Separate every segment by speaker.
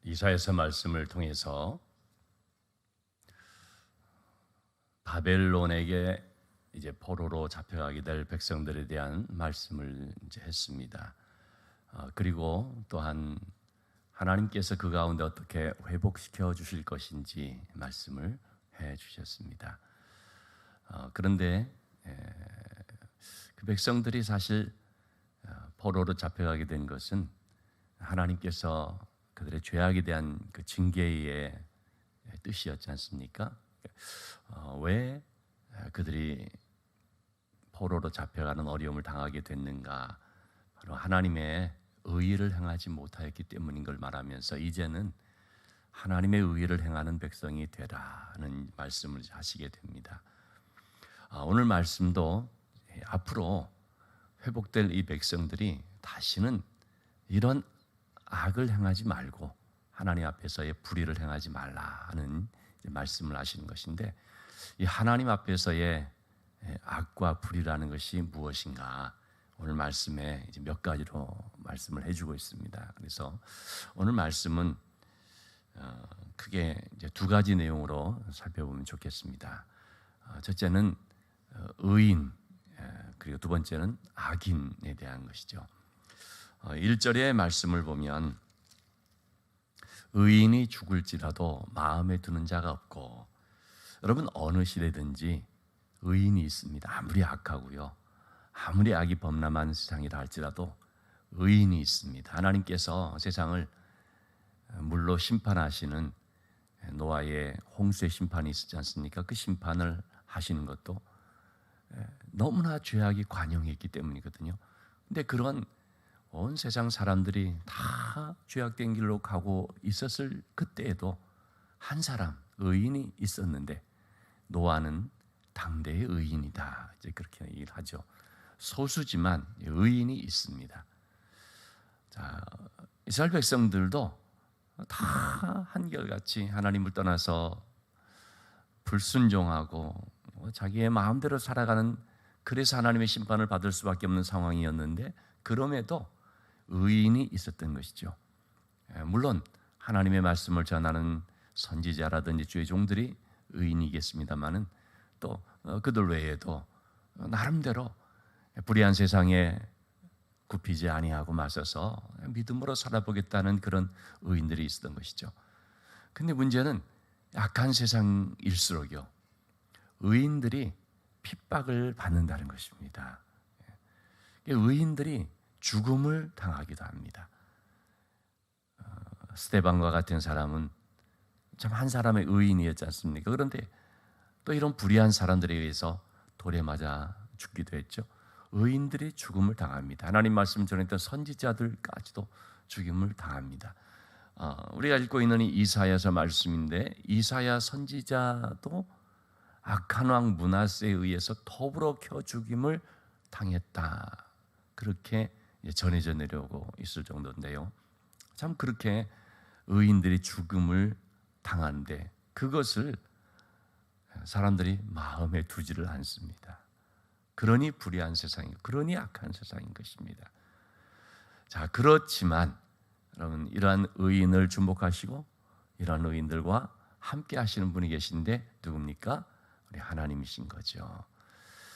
Speaker 1: 이사야서 말씀을 통해서 바벨론에게 이제 포로로 잡혀가게 될 백성들에 대한 말씀을 이제 했습니다. 그리고 또한 하나님께서 그 가운데 어떻게 회복시켜 주실 것인지 말씀을 해 주셨습니다. 그런데 그 백성들이 사실 포로로 잡혀가게 된 것은 하나님께서 그들의 죄악에 대한 그 징계의 뜻이었지 않습니까? 왜 그들이 포로로 잡혀가는 어려움을 당하게 됐는가? 바로 하나님의 의의를 행하지 못하였기 때문인 걸 말하면서 이제는 하나님의 의의를 행하는 백성이 되라는 말씀을 하시게 됩니다. 오늘 말씀도 앞으로 회복될 이 백성들이 다시는 이런 악을 행하지 말고 하나님 앞에서의 불의를 행하지 말라는 말씀을 하시는 것인데, 이 하나님 앞에서의 악과 불의라는 것이 무엇인가 오늘 말씀에 이제 몇 가지로 말씀을 해주고 있습니다. 그래서 오늘 말씀은 크게 이제 두 가지 내용으로 살펴보면 좋겠습니다. 첫째는 의인, 그리고 두 번째는 악인에 대한 것이죠. 1절의 말씀을 보면 의인이 죽을지라도 마음에 두는 자가 없고, 여러분 어느 시대든지 의인이 있습니다. 아무리 악하고요, 아무리 악이 범람한 세상이라 할지라도 의인이 있습니다. 하나님께서 세상을 물로 심판하시는 노아의 홍수의 심판이 있었지 않습니까? 그 심판을 하시는 것도 너무나 죄악이 관영했기 때문이거든요. 근데 그런 온 세상 사람들이 다 죄악된 길로 가고 있었을 그때에도 한 사람 의인이 있었는데, 노아는 당대의 의인이다, 이제 그렇게 얘기를 하죠. 소수지만 의인이 있습니다. 자, 이스라엘 백성들도 다 한결같이 하나님을 떠나서 불순종하고 자기의 마음대로 살아가는, 그래서 하나님의 심판을 받을 수밖에 없는 상황이었는데, 그럼에도 의인이 있었던 것이죠. 물론 하나님의 말씀을 전하는 선지자라든지 주의 종들이 의인이겠습니다만은 또 그들 외에도 나름대로 불의한 세상에 굽히지 아니하고 맞서서 믿음으로 살아보겠다는 그런 의인들이 있었던 것이죠. 근데 문제는 약한 세상일수록요, 의인들이 핍박을 받는다는 것입니다. 의인들이 죽음을 당하기도 합니다. 스데반과 같은 사람은 참 한 사람의 의인이었지 않습니까? 그런데 또 이런 불의한 사람들에 의해서 돌에 맞아 죽기도 했죠. 의인들이 죽음을 당합니다. 하나님 말씀 전했던 선지자들까지도 죽임을 당합니다. 우리가 읽고 있는 이 이사야서 말씀인데, 이사야 선지자도 악한 왕 므낫세에 의해서 더불어 켜 죽임을 당했다, 그렇게 전해져 내려오고 있을 정도인데요. 참 그렇게 의인들이 죽음을 당하는데 그것을 사람들이 마음에 두지를 않습니다. 그러니 불의한 세상이고, 그러니 악한 세상인 것입니다. 자, 그렇지만 여러분, 이러한 의인을 주목하시고 이러한 의인들과 함께 하시는 분이 계신데 누굽니까? 우리 하나님이신 거죠.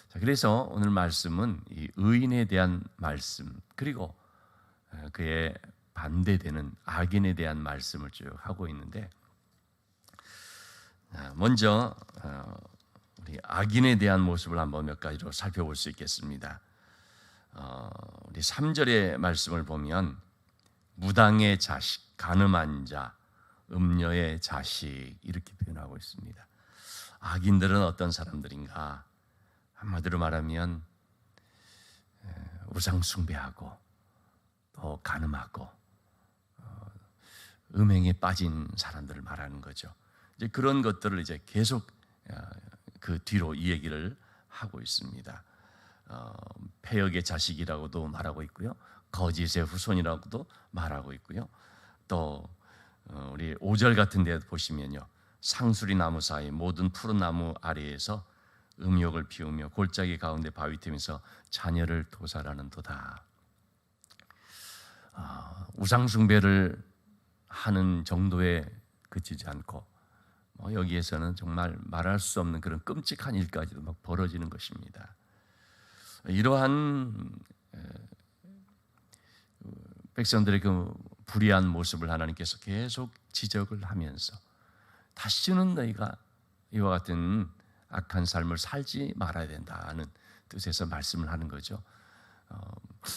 Speaker 1: 자, 그래서 오늘 말씀은 이 의인에 대한 말씀, 그리고 그에 반대되는 악인에 대한 말씀을 쭉 하고 있는데, 먼저 우리 악인에 대한 모습을 한번 몇 가지로 살펴볼 수 있겠습니다. 우리 3절의 말씀을 보면 무당의 자식, 간음한 자, 음녀의 자식, 이렇게 표현하고 있습니다. 악인들은 어떤 사람들인가? 한마디로 말하면 우상 숭배하고 또 간음하고 음행에 빠진 사람들을 말하는 거죠. 이제 그런 것들을 이제 계속 그 뒤로 이 얘기를 하고 있습니다. 폐역의 자식이라고도 말하고 있고요, 거짓의 후손이라고도 말하고 있고요, 또 우리 5절 같은 데 보시면요, 상수리 나무 사이 모든 푸른 나무 아래에서 음욕을 피우며 골짜기 가운데 바위 틈에서 자녀를 도살하는 도다. 우상 숭배를 하는 정도에 그치지 않고 여기에서는 정말 말할 수 없는 그런 끔찍한 일까지도 막 벌어지는 것입니다. 이러한 백성들의 그 불의한 모습을 하나님께서 계속 지적을 하면서 다시는 너희가 이와 같은 악한 삶을 살지 말아야 된다는 뜻에서 말씀을 하는 거죠.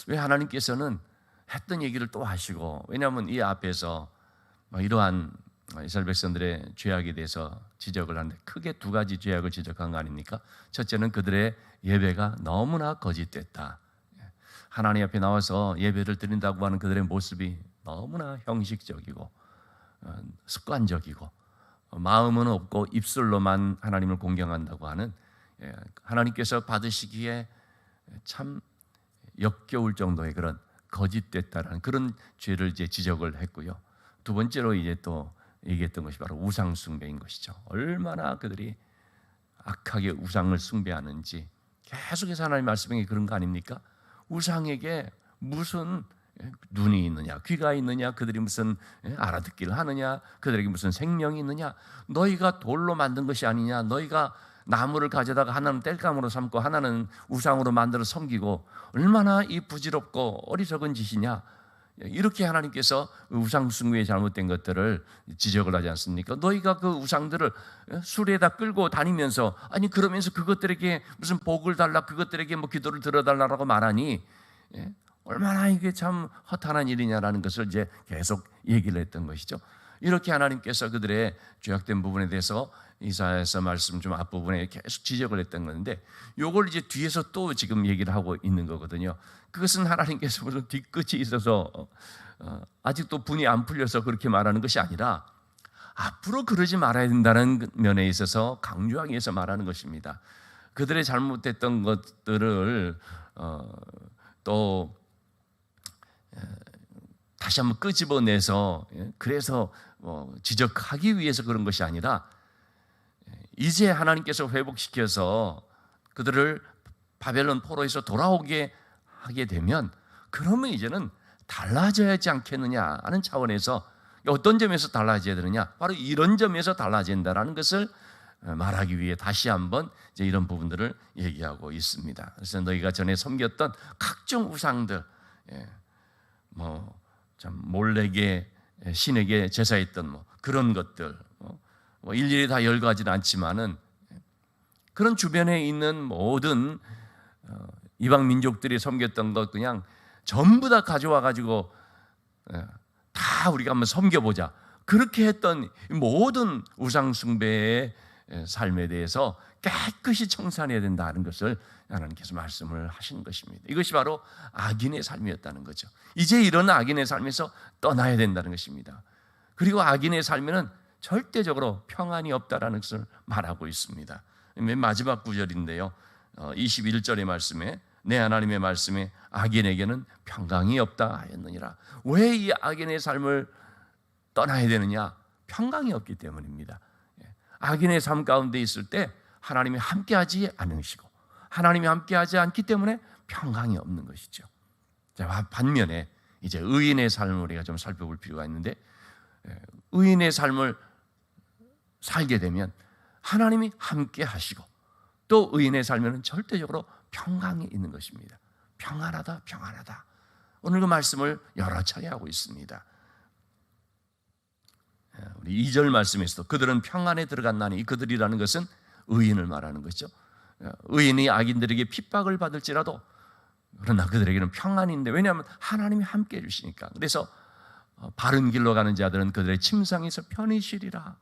Speaker 1: 왜 하나님께서는 했던 얘기를 또 하시고, 왜냐하면 이 앞에서 이러한 이스라엘 백성들의 죄악에 대해서 지적을 하는데 크게 두 가지 죄악을 지적한 거 아닙니까? 첫째는 그들의 예배가 너무나 거짓됐다. 하나님 앞에 나와서 예배를 드린다고 하는 그들의 모습이 너무나 형식적이고 습관적이고 마음은 없고 입술로만 하나님을 공경한다고 하는, 하나님께서 받으시기에 참 역겨울 정도의 그런 거짓됐다라는 그런 죄를 이제 지적을 했고요. 두 번째로 이제 또 얘기했던 것이 바로 우상 숭배인 것이죠. 얼마나 그들이 악하게 우상을 숭배하는지 계속해서 하나님 말씀에 그런 거 아닙니까? 우상에게 무슨 눈이 있느냐, 귀가 있느냐, 그들이 무슨 알아듣기를 하느냐, 그들에게 무슨 생명이 있느냐, 너희가 돌로 만든 것이 아니냐, 너희가 나무를 가져다가 하나는 땔감으로 삼고 하나는 우상으로 만들어 섬기고 얼마나 이 부질없고 어리석은 짓이냐, 이렇게 하나님께서 우상 숭배에 잘못된 것들을 지적을 하지 않습니까? 너희가 그 우상들을 수레에다 끌고 다니면서, 아니 그러면서 그것들에게 무슨 복을 달라, 그것들에게 뭐 기도를 들어달라고 말하니 얼마나 이게 참 허탄한 일이냐라는 것을 이제 계속 얘기를 했던 것이죠. 이렇게 하나님께서 그들의 죄악된 부분에 대해서 이사야서 말씀 좀 앞부분에 계속 지적을 했던 건데, 요걸 이제 뒤에서 또 지금 얘기를 하고 있는 거거든요. 그것은 하나님께서 무슨 뒤끝이 있어서 아직도 분이 안 풀려서 그렇게 말하는 것이 아니라 앞으로 그러지 말아야 된다는 면에 있어서 강조하기 위해서 말하는 것입니다. 그들의 잘못됐던 것들을 또 다시 한번 끄집어내서 그래서 지적하기 위해서 그런 것이 아니라, 이제 하나님께서 회복시켜서 그들을 바벨론 포로에서 돌아오게 하게 되면 그러면 이제는 달라져야 하지 않겠느냐 하는 차원에서, 어떤 점에서 달라져야 되느냐, 바로 이런 점에서 달라진다라는 것을 말하기 위해 다시 한번 이제 이런 부분들을 얘기하고 있습니다. 그래서 너희가 전에 섬겼던 각종 우상들, 참 몰래게 신에게 제사했던 그런 것들, 일일이 다 열거하지는 않지만은 그런 주변에 있는 모든 이방 민족들이 섬겼던 것 그냥 전부 다 가져와 가지고 다 우리가 한번 섬겨보자, 그렇게 했던 모든 우상 숭배의 삶에 대해서 깨끗이 청산해야 된다는 것을 하나님께서 말씀을 하시는 것입니다. 이것이 바로 악인의 삶이었다는 거죠. 이제 이런 악인의 삶에서 떠나야 된다는 것입니다. 그리고 악인의 삶에는 절대적으로 평안이 없다라는 것을 말하고 있습니다. 맨 마지막 구절인데요, 21절의 말씀에, 내 하나님의 말씀에 악인에게는 평강이 없다 하였느니라. 왜 이 악인의 삶을 떠나야 되느냐? 평강이 없기 때문입니다. 악인의 삶 가운데 있을 때 하나님이 함께하지 않으시고 하나님이 함께하지 않기 때문에 평강이 없는 것이죠. 자, 반면에 이제 의인의 삶을 우리가 좀 살펴볼 필요가 있는데, 의인의 삶을 살게 되면 하나님이 함께 하시고 또 의인의 삶에는 절대적으로 평강이 있는 것입니다. 평안하다, 평안하다. 오늘 그 말씀을 여러 차례 하고 있습니다. 우리 2절 말씀에서도 그들은 평안에 들어갔나니, 이 그들이라는 것은 의인을 말하는 것이죠. 의인이 악인들에게 핍박을 받을지라도 그러나 그들에게는 평안인데, 왜냐하면 하나님이 함께 해주시니까. 그래서 바른 길로 가는 자들은 그들의 침상에서 편히 쉬리라.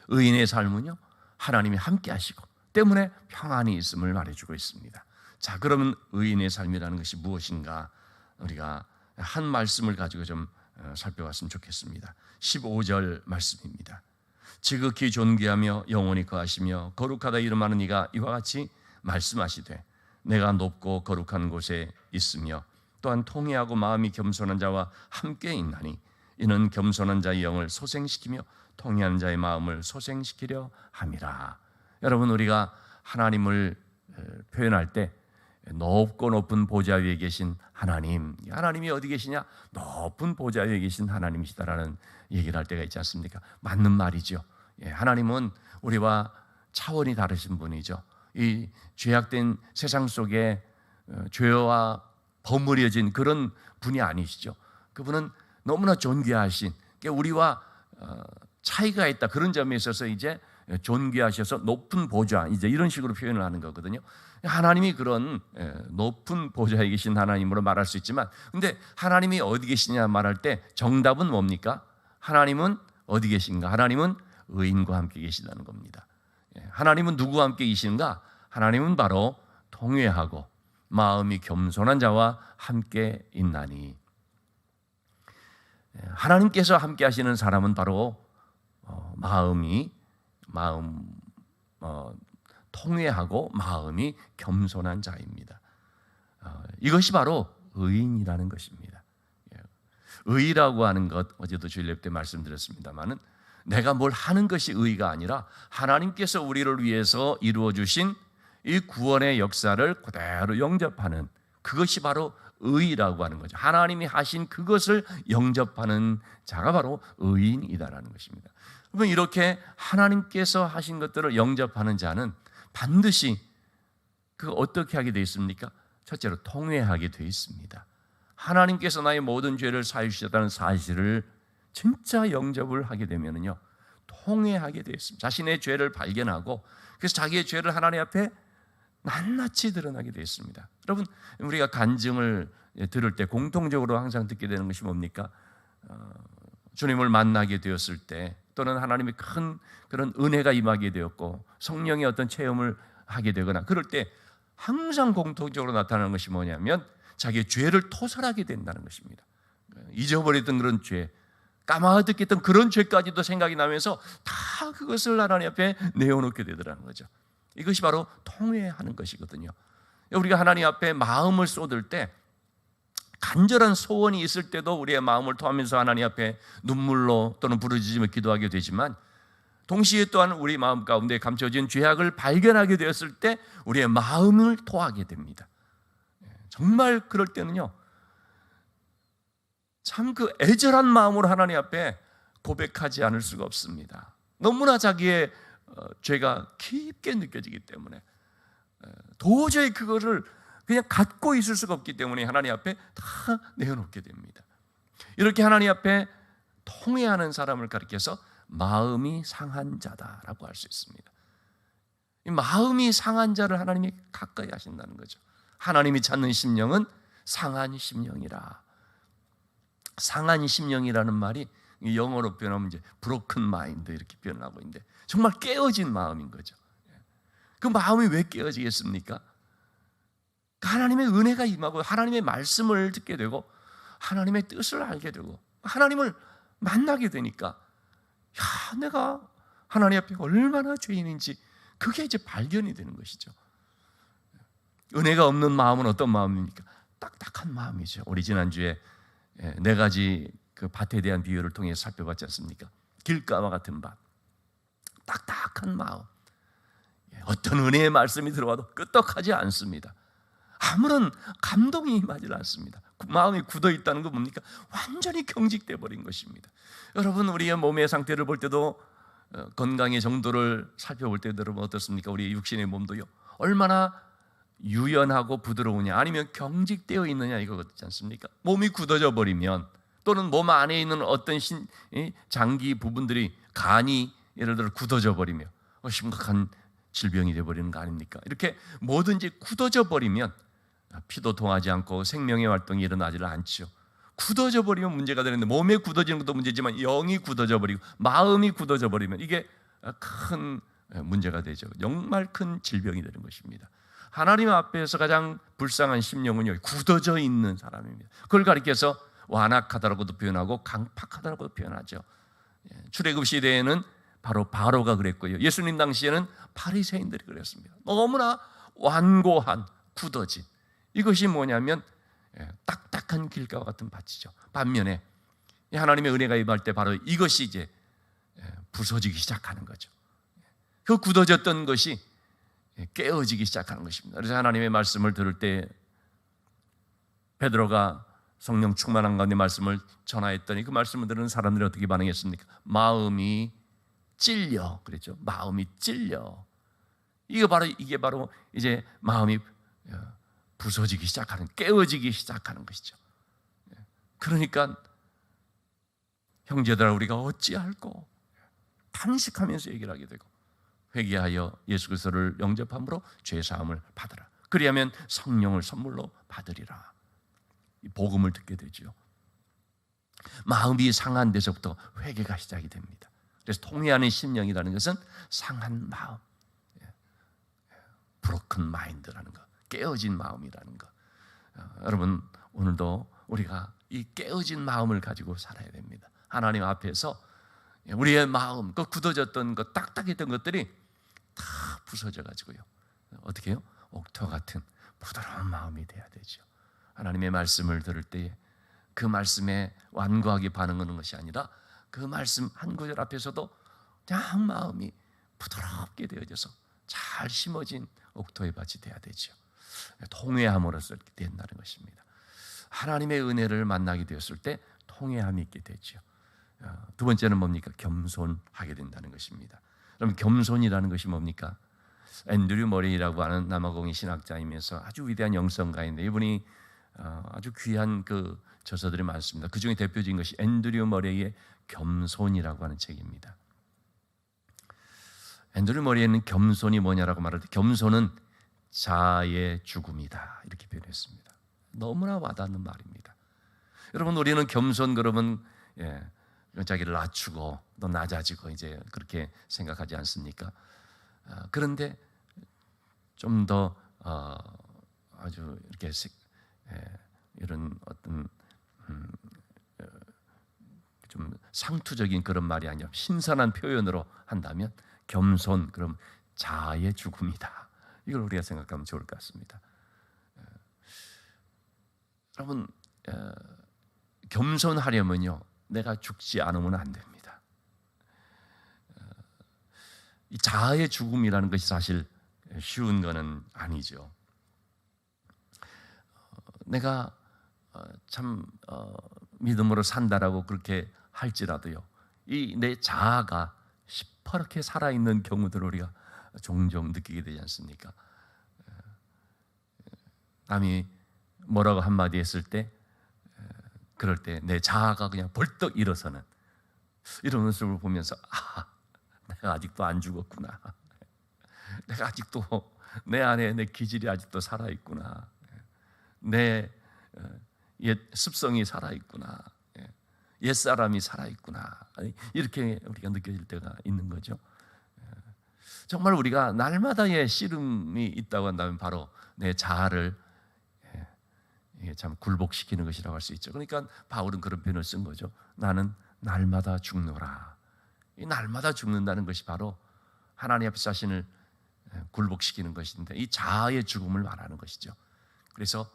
Speaker 1: 의인의 삶은요, 하나님이 함께 하시고 때문에 평안이 있음을 말해주고 있습니다. 자, 그러면 의인의 삶이라는 것이 무엇인가, 우리가 한 말씀을 가지고 좀 살펴봤으면 좋겠습니다. 15절 말씀입니다. 지극히 존귀하며 영원히 거하시며 거룩하다 이름하는 이가 이와 같이 말씀하시되, 내가 높고 거룩한 곳에 있으며 또한 통회하고 마음이 겸손한 자와 함께 있나니, 이는 겸손한 자의 영을 소생시키며 통회하는 자의 마음을 소생시키려 함이라. 여러분, 우리가 하나님을 표현할 때 높고 높은 보좌 위에 계신 하나님, 하나님이 어디 계시냐? 높은 보좌 위에 계신 하나님이시다라는 얘기를 할 때가 있지 않습니까? 맞는 말이죠. 하나님은 우리와 차원이 다르신 분이죠. 이 죄악된 세상 속에 죄와 버무려진 그런 분이 아니시죠. 그분은 너무나 존귀하신, 우리와 차이가 있다, 그런 점에 있어서 이제 존귀하셔서 높은 보좌, 이제 이런 식으로 표현을 하는 거거든요. 하나님이 그런 높은 보좌에 계신 하나님으로 말할 수 있지만, 근데 하나님이 어디 계시냐 말할 때 정답은 뭡니까? 하나님은 어디 계신가? 하나님은 의인과 함께 계시다는 겁니다. 하나님은 누구와 함께 계시는가? 하나님은 바로 통회하고 마음이 겸손한 자와 함께 있나니. 하나님께서 함께 하시는 사람은 바로 통회하고 마음이 겸손한 자입니다. 이것이 바로 의인이라는 것입니다. 의라고 하는 것, 어제도 주일 예배 때 말씀드렸습니다만은, 내가 뭘 하는 것이 의가 아니라 하나님께서 우리를 위해서 이루어 주신 이 구원의 역사를 그대로 영접하는, 그것이 바로 의라고 하는 거죠. 하나님이 하신 그것을 영접하는 자가 바로 의인이다라는 것입니다. 그러면 이렇게 하나님께서 하신 것들을 영접하는 자는 반드시 어떻게 하게 되어 있습니까? 첫째로 통회하게 되어 있습니다. 하나님께서 나의 모든 죄를 사해 주셨다는 사실을 진짜 영접을 하게 되면요, 통회하게 되어 있습니다. 자신의 죄를 발견하고, 그래서 자기의 죄를 하나님 앞에 낱낱이 드러나게 되어 있습니다. 여러분, 우리가 간증을 들을 때 공통적으로 항상 듣게 되는 것이 뭡니까? 주님을 만나게 되었을 때, 또는 하나님의 큰 그런 은혜가 임하게 되었고 성령의 어떤 체험을 하게 되거나, 그럴 때 항상 공통적으로 나타나는 것이 뭐냐면 자기의 죄를 토설하게 된다는 것입니다. 잊어버렸던 그런 죄, 까마득히 했던 그런 죄까지도 생각이 나면서 다 그것을 하나님 앞에 내어놓게 되더라는 거죠. 이것이 바로 통회하는 것이거든요. 우리가 하나님 앞에 마음을 쏟을 때, 간절한 소원이 있을 때도 우리의 마음을 토하면서 하나님 앞에 눈물로 또는 부르짖으며 기도하게 되지만, 동시에 또한 우리 마음 가운데 감춰진 죄악을 발견하게 되었을 때 우리의 마음을 토하게 됩니다. 정말 그럴 때는요, 참 그 애절한 마음으로 하나님 앞에 고백하지 않을 수가 없습니다. 너무나 자기의 죄가 깊게 느껴지기 때문에 도저히 그거를 그냥 갖고 있을 수가 없기 때문에 하나님 앞에 다 내어놓게 됩니다. 이렇게 하나님 앞에 통회하는 사람을 가리켜서 마음이 상한 자다라고 할 수 있습니다. 이 마음이 상한 자를 하나님이 가까이 하신다는 거죠. 하나님이 찾는 심령은 상한 심령이라. 상한 심령이라는 말이 영어로 표현하면 이제 broken mind 이렇게 표현하고 있는데, 정말 깨어진 마음인 거죠. 그 마음이 왜 깨어지겠습니까? 하나님의 은혜가 임하고 하나님의 말씀을 듣게 되고 하나님의 뜻을 알게 되고 하나님을 만나게 되니까, 야, 내가 하나님 앞에 얼마나 죄인인지 그게 이제 발견이 되는 것이죠. 은혜가 없는 마음은 어떤 마음입니까? 딱딱한 마음이죠. 우리 지난주에 4가지 그 밭에 대한 비유를 통해 살펴봤지 않습니까? 길가와 같은 밭, 딱딱한 마음, 어떤 은혜의 말씀이 들어와도 끄떡하지 않습니다. 아무런 감동이 임하지 않습니다. 마음이 굳어 있다는 건 뭡니까? 완전히 경직돼 버린 것입니다. 여러분, 우리의 몸의 상태를 볼 때도, 건강의 정도를 살펴볼 때도 여러분 어떻습니까? 우리 육신의 몸도요, 얼마나 유연하고 부드러우냐, 아니면 경직되어 있느냐, 이거 그렇지 않습니까? 몸이 굳어져 버리면, 또는 몸 안에 있는 어떤 장기 부분들이, 간이 예를 들어 굳어져 버리며 심각한 질병이 되어버리는 거 아닙니까? 이렇게 뭐든지 굳어져 버리면 피도 통하지 않고 생명의 활동이 일어나지를 않죠. 굳어져 버리면 문제가 되는데, 몸에 굳어지는 것도 문제지만 영이 굳어져 버리고 마음이 굳어져 버리면 이게 큰 문제가 되죠. 정말 큰 질병이 되는 것입니다. 하나님 앞에서 가장 불쌍한 심령은요, 굳어져 있는 사람입니다. 그걸 가리켜서 완악하다라고도 표현하고 강팍하다라고도 표현하죠. 출애굽 시대에는 바로 바로가 그랬고요, 예수님 당시에는 바리새인들이 그랬습니다. 너무나 완고한, 굳어진, 이것이 뭐냐면 딱딱한 길가와 같은 밭이죠. 반면에 하나님의 은혜가 임할 때 바로 이것이 이제 부서지기 시작하는 거죠. 그 굳어졌던 것이 깨어지기 시작하는 것입니다. 그래서 하나님의 말씀을 들을 때 베드로가 성령 충만한 가운데 말씀을 전하였더니 그 말씀을 들은 사람들이 어떻게 반응했습니까? 마음이 찔려 그랬죠. 마음이 찔려. 이게 바로 이제 마음이 부서지기 시작하는, 깨어지기 시작하는 것이죠. 그러니까 형제들아 우리가 어찌할꼬 탄식하면서 얘기를 하게 되고, 회개하여 예수 그리스도를 영접함으로 죄 사함을 받으라. 그리하면 성령을 선물로 받으리라. 이 복음을 듣게 되죠. 마음이 상한 데서부터 회개가 시작이 됩니다. 그래서 통회하는 심령이라는 것은 상한 마음, broken mind라는 것, 깨어진 마음이라는 것. 여러분 오늘도 우리가 이 깨어진 마음을 가지고 살아야 됩니다. 하나님 앞에서 우리의 마음, 그 굳어졌던 것, 딱딱했던 것들이 다 부서져 가지고요, 어떻게 해요? 옥토 같은 부드러운 마음이 돼야 되죠. 하나님의 말씀을 들을 때 그 말씀에 완고하게 반응하는 것이 아니라 그 말씀 한 구절 앞에서도 그냥 마음이 부드럽게 되어져서 잘 심어진 옥토의 밭이 돼야 되죠. 통회함으로써 이렇게 된다는 것입니다. 하나님의 은혜를 만나게 되었을 때 통회함이 있게 되죠. 두 번째는 뭡니까? 겸손하게 된다는 것입니다. 그럼 겸손이라는 것이 뭡니까? 앤드류 머레이라고 하는 남아공의 신학자이면서 아주 위대한 영성가인데, 이분이 아주 귀한 그 저서들이 많습니다. 그 중에 대표적인 것이 앤드류 머레이의 겸손이라고 하는 책입니다. 앤드류 머레이는 겸손이 뭐냐라고 말할 때, 겸손은 자아의 죽음이다 이렇게 표현했습니다. 너무나 와닿는 말입니다. 여러분 우리는 겸손 그러면 자기를 낮추고 또 낮아지고 이제 그렇게 생각하지 않습니까? 그런데 좀 더 아주 이렇게 이런 어떤 좀 상투적인 그런 말이 아니라 신선한 표현으로 한다면 겸손, 그럼 자아의 죽음이다. 이걸 우리가 생각하면 좋을 것 같습니다. 여러분 겸손하려면요, 내가 죽지 않으면 안 됩니다. 이 자아의 죽음이라는 것이 사실 쉬운 거는 아니죠. 내가 참 믿음으로 산다라고 그렇게 할지라도요, 이 내 자아가 시퍼렇게 살아있는 경우들을 우리가 종종 느끼게 되지 않습니까? 남이 뭐라고 한마디 했을 때, 그럴 때 내 자아가 그냥 벌떡 일어서는 이런 모습을 보면서, 내가 아직도 안 죽었구나. 내가 아직도 내 안에 내 기질이 아직도 살아있구나. 내 옛 습성이 살아있구나. 옛사람이 살아있구나. 이렇게 우리가 느껴질 때가 있는 거죠. 정말 우리가 날마다의 씨름이 있다고 한다면 바로 내 자아를 참 굴복시키는 것이라고 할 수 있죠. 그러니까 바울은 그런 표현을 쓴 거죠. 나는 날마다 죽노라. 이 날마다 죽는다는 것이 바로 하나님 앞에 자신을 굴복시키는 것인데, 이 자아의 죽음을 말하는 것이죠. 그래서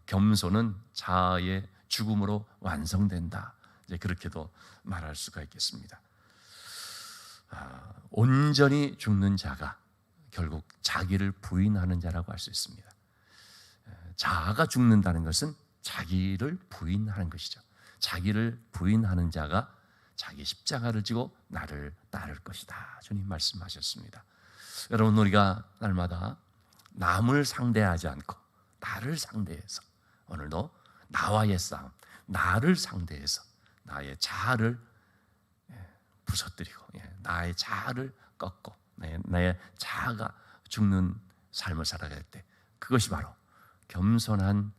Speaker 1: 겸손은 자아의 죽음으로 완성된다. 이제 그렇게도 말할 수가 있겠습니다. 온전히 죽는 자가 결국 자기를 부인하는 자라고 할 수 있습니다. 자아가 죽는다는 것은 자기를 부인하는 것이죠. 자기를 부인하는 자가 자기 십자가를 지고 나를 따를 것이다. 주님 말씀하셨습니다. 여러분 우리가 날마다 남을 상대하지 않고 나를 상대해서, 오늘도 나와의 싸움, 나를 상대해서 나의 자아를 부서뜨리고 나의 자아를 꺾고 나의 자아가 죽는 삶을 살아갈 때, 그것이 바로 겸손한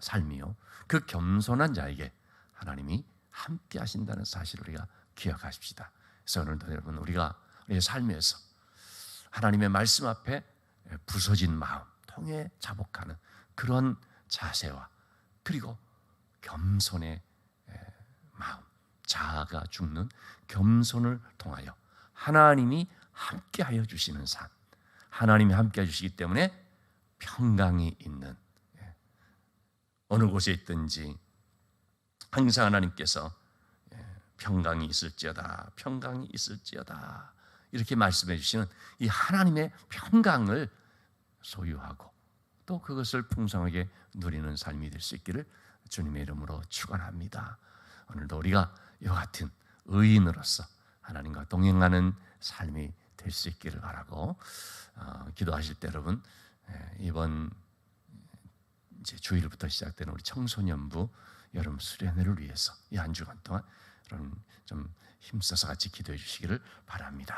Speaker 1: 삶이요, 그 겸손한 자에게 하나님이 함께 하신다는 사실을 우리가 기억하십시다. 그래서 오늘도 여러분 우리가 우리의 삶에서 하나님의 말씀 앞에 부서진 마음, 통해 자복하는 그런 자세와, 그리고 겸손의 마음, 자아가 죽는 겸손을 통하여 하나님이 함께하여 주시는 삶, 하나님이 함께해 주시기 때문에 평강이 있는, 어느 곳에 있든지 항상 하나님께서 평강이 있을지어다, 평강이 있을지어다 이렇게 말씀해 주시는 이 하나님의 평강을 소유하고 또 그것을 풍성하게 누리는 삶이 될 수 있기를 주님의 이름으로 축원합니다. 오늘도 우리가 이와 같은 의인으로서 하나님과 동행하는 삶이 될 수 있기를 바라고 기도하실 때 여러분 이번 이제 주일부터 시작되는 우리 청소년부 여름 수련회를 위해서 이 한 주간 동안 여러분 좀 힘써서 같이 기도해 주시기를 바랍니다.